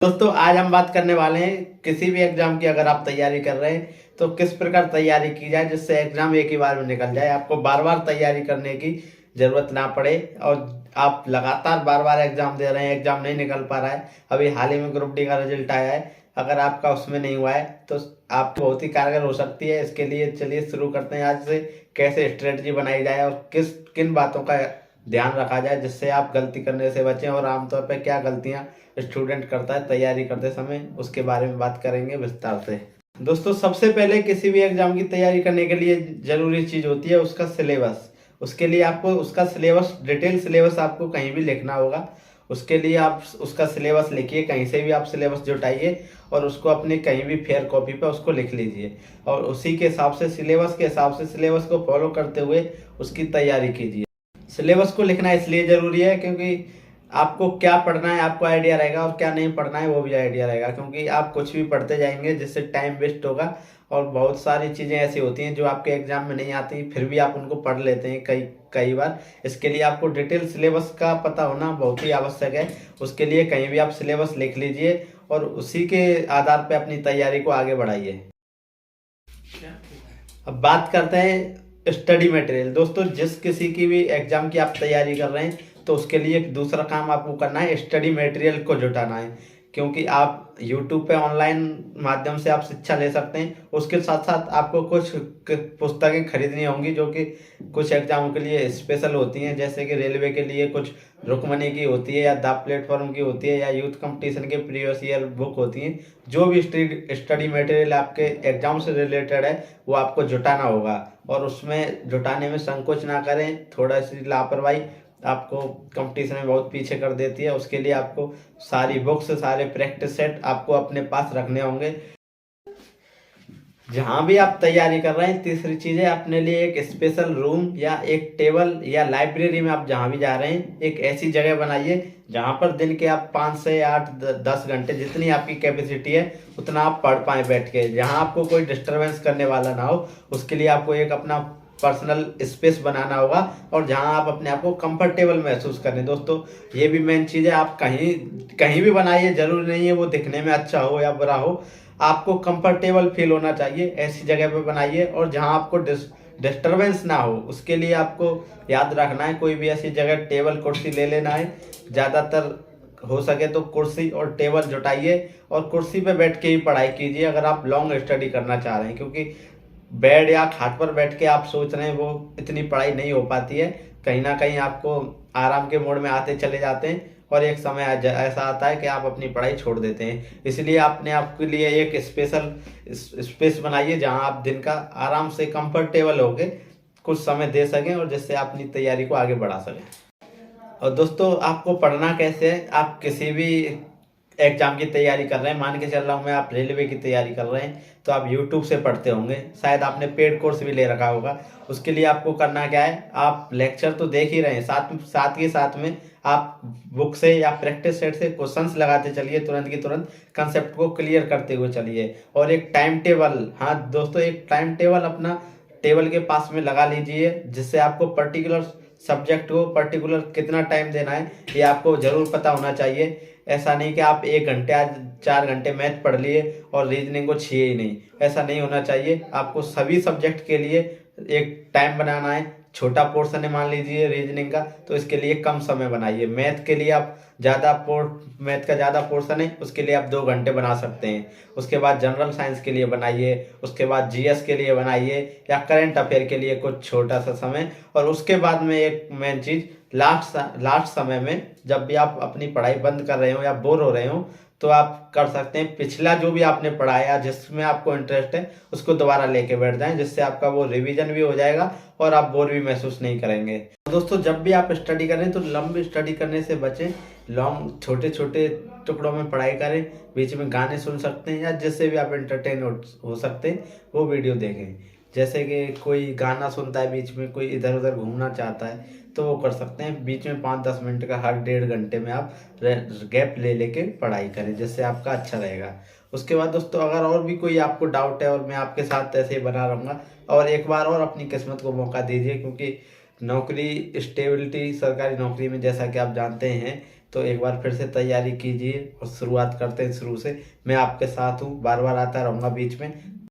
दोस्तों आज हम बात करने वाले हैं किसी भी एग्जाम की अगर आप तैयारी कर रहे हैं तो किस प्रकार तैयारी की जाए जिससे एग्जाम एक ही बार में निकल जाए, आपको बार बार तैयारी करने की जरूरत ना पड़े और आप लगातार बार बार एग्जाम दे रहे हैं, एग्जाम नहीं निकल पा रहा है। अभी हाल ही में ग्रुप डी का रिजल्ट आया है, अगर आपका उसमें नहीं हुआ है तो आपकी बहुत ही कारगर हो सकती है। इसके लिए चलिए शुरू करते हैं आज से, कैसे स्ट्रेटजी बनाई जाए और किस किन बातों का ध्यान रखा जाए जिससे आप गलती करने से बचें और आमतौर पर क्या गलतियां स्टूडेंट करता है तैयारी करते समय, उसके बारे में बात करेंगे विस्तार से। दोस्तों सबसे पहले किसी भी एग्जाम की तैयारी करने के लिए जरूरी चीज होती है उसका सिलेबस। उसके लिए आपको उसका सिलेबस, डिटेल सिलेबस आपको कहीं भी लिखना होगा। उसके लिए आप उसका सिलेबस लिखिए, कहीं से भी आप सिलेबस जुटाइए और उसको अपने कहीं भी फेयर कॉपी पे उसको लिख लीजिए और उसी के हिसाब से सिलेबस के हिसाब से सिलेबस को फॉलो करते हुए उसकी तैयारी कीजिए। सिलेबस को लिखना इसलिए जरूरी है क्योंकि आपको क्या पढ़ना है आपको आइडिया रहेगा और क्या नहीं पढ़ना है वो भी आइडिया रहेगा, क्योंकि आप कुछ भी पढ़ते जाएंगे जिससे टाइम वेस्ट होगा और बहुत सारी चीज़ें ऐसी होती हैं जो आपके एग्जाम में नहीं आती फिर भी आप उनको पढ़ लेते हैं कई कई बार। इसके लिए आपको डिटेल सिलेबस का पता होना बहुत ही आवश्यक है। उसके लिए कहीं भी आप सिलेबस लिख लीजिए और उसी के आधार पर अपनी तैयारी को आगे बढ़ाइए। अब बात करते हैं स्टडी मटेरियल। दोस्तों जिस किसी की भी एग्जाम की आप तैयारी कर रहे हैं तो उसके लिए दूसरा काम आपको करना है, स्टडी मटेरियल को जुटाना है। क्योंकि आप YouTube पे ऑनलाइन माध्यम से आप शिक्षा ले सकते हैं, उसके साथ साथ आपको कुछ पुस्तकें खरीदनी होंगी जो कि कुछ एग्जामों के लिए स्पेशल होती हैं, जैसे कि रेलवे के लिए कुछ रुक्मणी की होती है या द प्लेटफॉर्म की होती है या यूथ कंपटीशन के प्रीवियस ईयर बुक होती हैं। जो भी स्टडी मटेरियल आपके एग्जाम से रिलेटेड है वो आपको जुटाना होगा और उसमें जुटाने में संकोच ना करें। थोड़ा सी लापरवाही आपको कंपटीशन में बहुत पीछे कर देती है। उसके लिए आपको सारी बुक्स, सारे प्रैक्टिस सेट आपको अपने पास रखने होंगे। जहां भी आप तैयारी कर रहे हैं, तीसरी चीज है अपने लिए एक स्पेशल रूम या एक टेबल या लाइब्रेरी में आप जहां भी जा रहे हैं एक ऐसी जगह बनाइए जहां पर दिन के आप 5 से 8 10 घंटे जितनी आपकी कैपेसिटी है उतना आप पढ़ पाए बैठ के, जहां आपको कोई डिस्टरबेंस करने वाला ना हो। उसके लिए आपको एक अपना पर्सनल स्पेस बनाना होगा और जहां आप अपने आप को कंफर्टेबल महसूस करें। दोस्तों ये भी मेन चीज़ है, आप कहीं कहीं भी बनाइए, जरूरी नहीं है वो दिखने में अच्छा हो या बुरा हो, आपको कंफर्टेबल फील होना चाहिए। ऐसी जगह पे बनाइए और जहां आपको डिस्टरबेंस ना हो। उसके लिए आपको याद रखना है कोई भी ऐसी जगह टेबल कुर्सी ले लेना है। ज़्यादातर हो सके तो कुर्सी और टेबल जुटाइए और कुर्सी पे बैठ के ही पढ़ाई कीजिए अगर आप लॉन्ग स्टडी करना चाह रहे हैं, क्योंकि बेड या खाट पर बैठ के आप सोच रहे हैं वो इतनी पढ़ाई नहीं हो पाती है। कहीं ना कहीं आपको आराम के मोड में आते चले जाते हैं और एक समय ऐसा आता है कि आप अपनी पढ़ाई छोड़ देते हैं। इसलिए आपने आपके लिए एक स्पेशल स्पेस बनाइए जहां आप दिन का आराम से कंफर्टेबल होके कुछ समय दे सकें और जिससे आप अपनी तैयारी को आगे बढ़ा सकें। और दोस्तों आपको पढ़ना कैसे है, आप किसी भी एग्जाम की तैयारी कर रहे हैं, मान के चल रहा हूँ मैं, आप रेलवे की तैयारी कर रहे हैं तो आप यूट्यूब से पढ़ते होंगे, शायद आपने पेड कोर्स भी ले रखा होगा। उसके लिए आपको करना क्या है, आप लेक्चर तो देख ही रहे हैं, साथ में आप बुक से या प्रैक्टिस सेट से क्वेश्चंस लगाते चलिए, तुरंत की तुरंत कंसेप्ट को क्लियर करते हुए चलिए। और एक टाइम टेबल, हाँ दोस्तों, एक टाइम टेबल अपना टेबल के पास में लगा लीजिए जिससे आपको पर्टिकुलर सब्जेक्ट को पर्टिकुलर कितना टाइम देना है ये आपको जरूर पता होना चाहिए। ऐसा नहीं कि आप 1 घंटे आज 4 घंटे मैथ पढ़ लिए और रीजनिंग को छिए ही नहीं, ऐसा नहीं होना चाहिए। आपको सभी सब्जेक्ट के लिए एक टाइम बनाना है। छोटा पोर्शन है मान लीजिए रीजनिंग का, तो इसके लिए कम समय बनाइए। मैथ के लिए आप मैथ का ज़्यादा पोर्शन है, उसके लिए आप 2 घंटे बना सकते हैं। उसके बाद जनरल साइंस के लिए बनाइए, उसके बाद जीएस के लिए बनाइए या करंट अफेयर के लिए कुछ छोटा सा समय। और उसके बाद में एक मेन चीज़, लास्ट समय में जब भी आप अपनी पढ़ाई बंद कर रहे हो या बोर हो रहे हो तो आप कर सकते हैं पिछला जो भी आपने पढ़ाया जिसमें आपको इंटरेस्ट है उसको दोबारा लेके बैठ जाएं, जिससे आपका वो रिवीजन भी हो जाएगा और आप बोर भी महसूस नहीं करेंगे। दोस्तों जब भी आप स्टडी करें तो लंबी स्टडी करने से बचें, लॉन्ग छोटे छोटे टुकड़ों में पढ़ाई करें। बीच में गाने सुन सकते हैं या जिससे भी आप एंटरटेन हो सकते हैं वो वीडियो देखें। जैसे कि कोई गाना सुनता है बीच में, कोई इधर उधर घूमना चाहता है तो वो कर सकते हैं। बीच में 5-10 मिनट का हर 1.5 घंटे में आप गैप ले लेके पढ़ाई करें, जिससे आपका अच्छा रहेगा। उसके बाद दोस्तों अगर और भी कोई आपको डाउट है और मैं आपके साथ ऐसे ही बना रहूँगा, और एक बार और अपनी किस्मत को मौका दीजिए, क्योंकि नौकरी स्टेबिलिटी सरकारी नौकरी में जैसा कि आप जानते हैं तो एक बार फिर से तैयारी कीजिए और शुरुआत करते हैं शुरू से। मैं आपके साथ हूँ, बार बार आता रहूँगा बीच में।